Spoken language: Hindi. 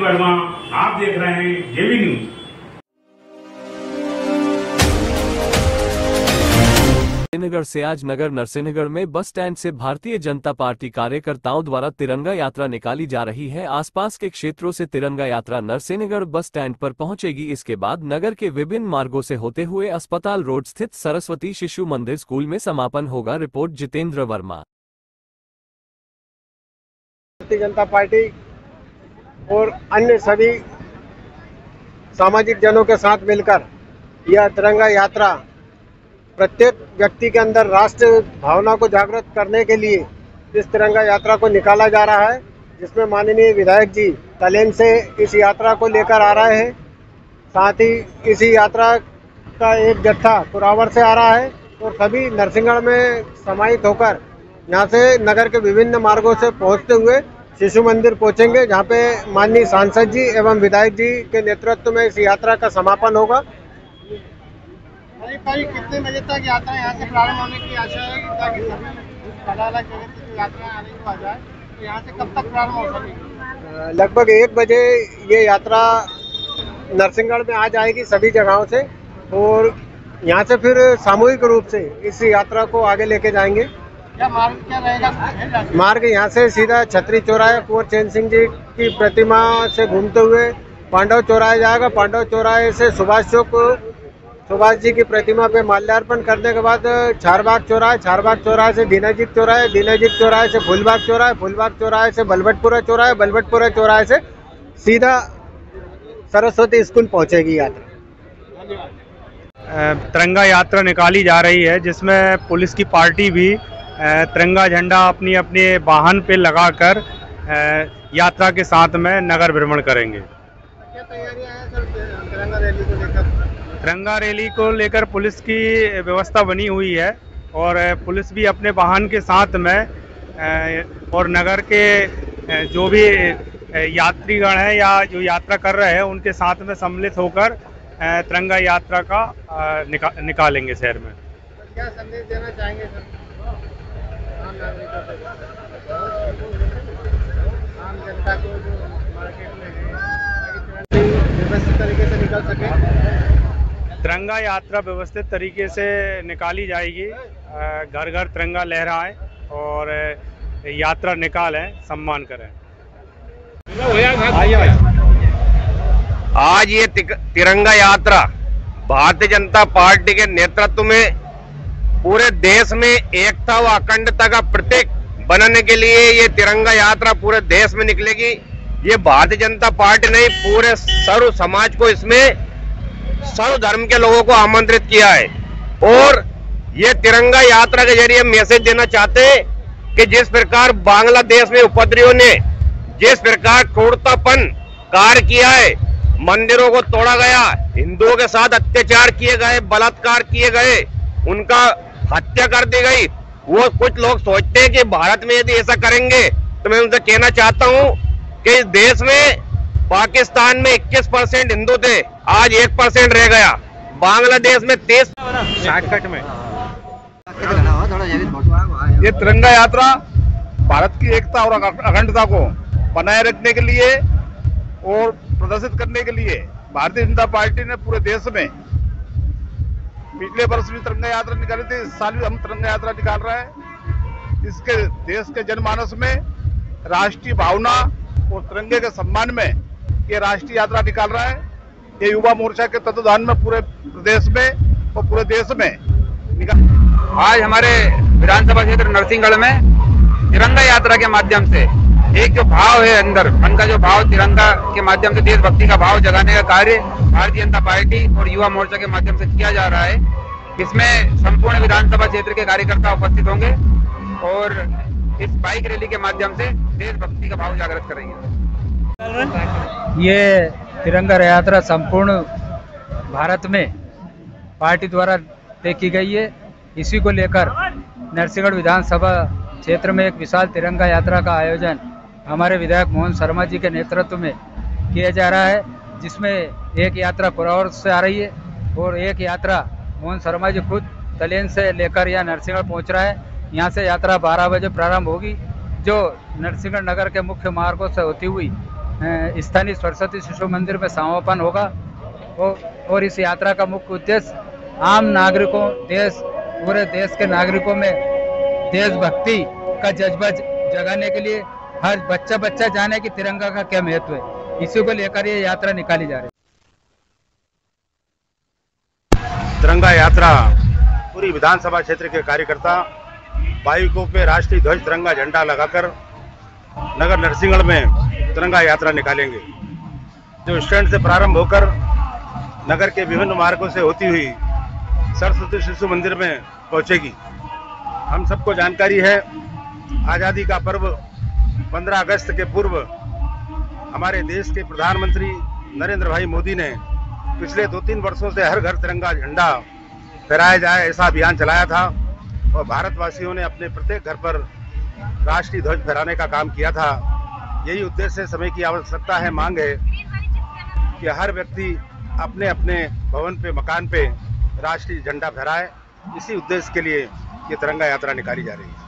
वर्मा, आप देख रहे हैं जेवी न्यूज। नरसिंहगढ़ से आज नगर नरसिंहगढ़ में बस स्टैंड से भारतीय जनता पार्टी कार्यकर्ताओं द्वारा तिरंगा यात्रा निकाली जा रही है। आसपास के क्षेत्रों से तिरंगा यात्रा नरसिंहगढ़ बस स्टैंड पर पहुंचेगी। इसके बाद नगर के विभिन्न मार्गों से होते हुए अस्पताल रोड स्थित सरस्वती शिशु मंदिर स्कूल में समापन होगा। रिपोर्ट जितेंद्र वर्मा। भारतीय जनता पार्टी और अन्य सभी सामाजिक जनों के साथ मिलकर यह तिरंगा यात्रा प्रत्येक व्यक्ति के अंदर राष्ट्र भावना को जागृत करने के लिए इस तिरंगा यात्रा को निकाला जा रहा है, जिसमें माननीय विधायक जी तलेन से इस यात्रा को लेकर आ रहे हैं। साथ ही इसी यात्रा का एक जत्था कुरावर से आ रहा है और सभी नरसिंहगढ़ में समाहित होकर यहाँ से नगर के विभिन्न मार्गों से पहुँचते हुए शिशु मंदिर पहुँचेंगे, जहाँ पे माननीय सांसद जी एवं विधायक जी के नेतृत्व में इस यात्रा का समापन होगा। भाई कितने बजे तक यात्रा यहाँ से प्रारंभ होने की आशा है, ताकि सभी अलग जगह से जो यात्रा आने को आ जाए, तो यहाँ से कब तक प्रारंभ हो सकेगी? लगभग 1 बजे ये यात्रा नरसिंहगढ़ में आ जाएगी सभी जगहों से, और यहाँ से फिर सामूहिक रूप से इस यात्रा को आगे लेके जाएंगे। क्या मार्ग क्या रहेगा? मार्ग यहाँ से सीधा छतरी चौराहे कुंवर चैन सिंह जी की प्रतिमा से घूमते हुए पांडव चौराहे जाएगा। पांडव चौराहे से सुभाष चौक, सुभाष जी की प्रतिमा पे माल्यार्पण करने के बाद चारबाग चौराहे से दीनाजीत चौराहे से फूलबाग चौराहे से बलवटपुरा चौराहे से सीधा सरस्वती स्कूल पहुंचेगी यात्रा। तिरंगा यात्रा निकाली जा रही है, जिसमें पुलिस की पार्टी भी तिरंगा झंडा अपनी अपने वाहन पे लगाकर यात्रा के साथ में नगर भ्रमण करेंगे। क्या तैयारियां हैं सर तिरंगा रैली को लेकर? तिरंगा रैली को लेकर पुलिस की व्यवस्था बनी हुई है और पुलिस भी अपने वाहन के साथ में और नगर के जो भी यात्रीगण हैं या जो यात्रा कर रहे हैं उनके साथ में सम्मिलित होकर तिरंगा यात्रा का निकालेंगे शहर में। क्या संदेश देना चाहेंगे सर आम नागरिकों को, आम जनता को जो मार्केट में है, व्यवस्थित तरीके से निकल सके? तिरंगा यात्रा व्यवस्थित तरीके से निकाली जाएगी। घर घर तिरंगा लहराएं और यात्रा निकालें, सम्मान करें। आज ये तिरंगा यात्रा भारतीय जनता पार्टी के नेतृत्व में पूरे देश में एकता व अखंडता का प्रतीक बनने के लिए ये तिरंगा यात्रा पूरे देश में निकलेगी। ये भारतीय जनता पार्टी ने पूरे सर्व समाज को, इसमें सर्व धर्म के लोगों को आमंत्रित किया है और ये तिरंगा यात्रा के जरिए मैसेज देना चाहते हैं कि जिस प्रकार बांग्लादेश में उपद्रवियों ने जिस प्रकार क्रूरतापन कार्य किया है, मंदिरों को तोड़ा गया, हिंदुओं के साथ अत्याचार किए गए, बलात्कार किए गए, उनका हत्या कर दी गई। वो कुछ लोग सोचते हैं कि भारत में यदि ऐसा करेंगे तो मैं उनसे कहना चाहता हूं कि इस देश में पाकिस्तान में 21% हिंदू थे, आज 1% रह गया। बांग्लादेश में 30 में ये तिरंगा यात्रा भारत की एकता और अखंडता को बनाए रखने के लिए और प्रदर्शित करने के लिए भारतीय जनता पार्टी ने पूरे देश में पिछले वर्ष भी तिरंगा यात्रा निकाली थी, इस साल भी हम तिरंगा यात्रा निकाल रहे हैं। इसके देश के जनमानस में राष्ट्रीय भावना और तिरंगे के सम्मान में ये राष्ट्रीय यात्रा निकाल रहा है। ये युवा मोर्चा के तत्वाधान में पूरे प्रदेश में और पूरे देश में आज हमारे विधानसभा क्षेत्र नरसिंहगढ़ में तिरंगा यात्रा के माध्यम से एक जो भाव है अंदर, मन का जो भाव तिरंगा के माध्यम से देशभक्ति का भाव जगाने का कार्य भारतीय जनता पार्टी और युवा मोर्चा के माध्यम से किया जा रहा है। इसमें संपूर्ण विधानसभा क्षेत्र के कार्यकर्ता उपस्थित होंगे और इस बाइक रैली के माध्यम से देशभक्ति का भाव जागृत करेंगे। ये तिरंगा यात्रा संपूर्ण भारत में पार्टी द्वारा तय की गई है। इसी को लेकर नरसिंहगढ़ विधानसभा क्षेत्र में एक विशाल तिरंगा यात्रा का आयोजन हमारे विधायक मोहन शर्मा जी के नेतृत्व में किया जा रहा है, जिसमें एक यात्रा कुरावर से आ रही है और एक यात्रा मोहन शर्मा जी खुद तलेन से लेकर यहाँ नरसिंहगढ़ पहुँच रहा है। यहाँ से यात्रा 12 बजे प्रारंभ होगी, जो नरसिंहगढ़ नगर के मुख्य मार्गों से होती हुई स्थानीय सरस्वती शिशु मंदिर में समापन होगा। और इस यात्रा का मुख्य उद्देश्य आम नागरिकों, पूरे देश के नागरिकों में देशभक्ति का जज्बा जगाने के लिए हर बच्चा जाने कि तिरंगा का क्या महत्व है, इसी को लेकर ये यात्रा निकाली जा रही है। तिरंगा यात्रा पूरी विधानसभा क्षेत्र के कार्यकर्ता बाइकों पे राष्ट्रीय ध्वज तिरंगा झंडा लगाकर नगर नरसिंहगढ़ में तिरंगा यात्रा निकालेंगे, जो स्टैंड से प्रारंभ होकर नगर के विभिन्न मार्गों से होती हुई सरस्वती शिशु मंदिर में पहुंचेगी। हम सबको जानकारी है, आज़ादी का पर्व 15 अगस्त के पूर्व हमारे देश के प्रधानमंत्री नरेंद्र भाई मोदी ने पिछले 2-3 वर्षों से हर घर तिरंगा झंडा फहराया जाए ऐसा अभियान चलाया था और भारतवासियों ने अपने प्रत्येक घर पर राष्ट्रीय ध्वज फहराने का काम किया था। यही उद्देश्य समय की आवश्यकता है, मांग है कि हर व्यक्ति अपने अपने भवन पे, मकान पे राष्ट्रीय झंडा फहराए। इसी उद्देश्य के लिए ये तिरंगा यात्रा निकाली जा रही है।